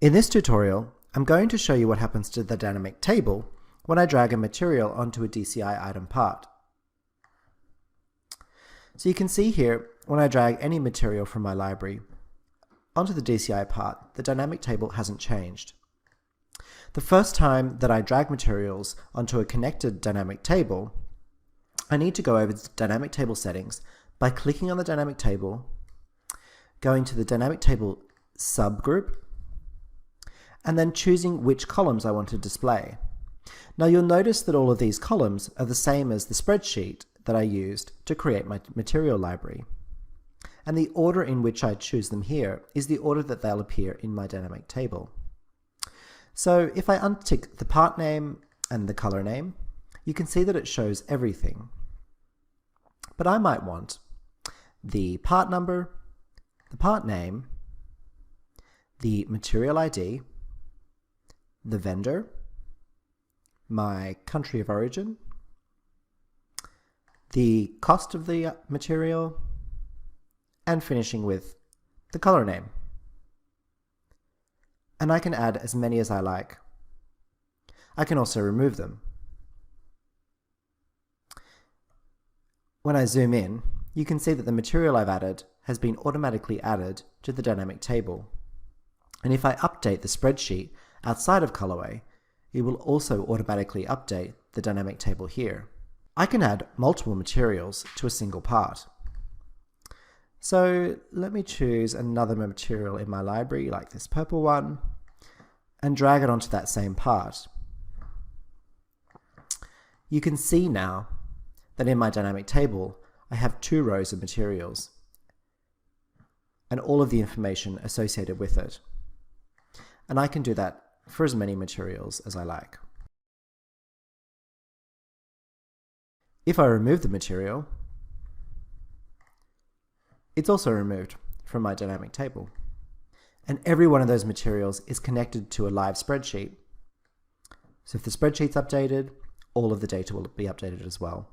In this tutorial, I'm going to show you what happens to the dynamic table when I drag a material onto a DCI item part. So you can see here, when I drag any material from my library onto the DCI part, the dynamic table hasn't changed. The first time that I drag materials onto a connected dynamic table, I need to go over to dynamic table settings by clicking on the dynamic table, going to the dynamic table subgroup, and then choosing which columns I want to display. Now you'll notice that all of these columns are the same as the spreadsheet that I used to create my material library. And the order in which I choose them here is the order that they'll appear in my dynamic table. So if I untick the part name and the color name, you can see that it shows everything. But I might want the part number, the part name, the material ID, the vendor, my country of origin, the cost of the material, and finishing with the color name. And I can add as many as I like. I can also remove them. When I zoom in, you can see that the material I've added has been automatically added to the dynamic table. And if I update the spreadsheet outside of Colorway, it will also automatically update the dynamic table here. I can add multiple materials to a single part. So let me choose another material in my library, like this purple one, and drag it onto that same part. You can see now that in my dynamic table, I have 2 rows of materials and all of the information associated with it. And I can do that for as many materials as I like. If I remove the material, it's also removed from my dynamic table. And every one of those materials is connected to a live spreadsheet. So if the spreadsheet's updated, all of the data will be updated as well.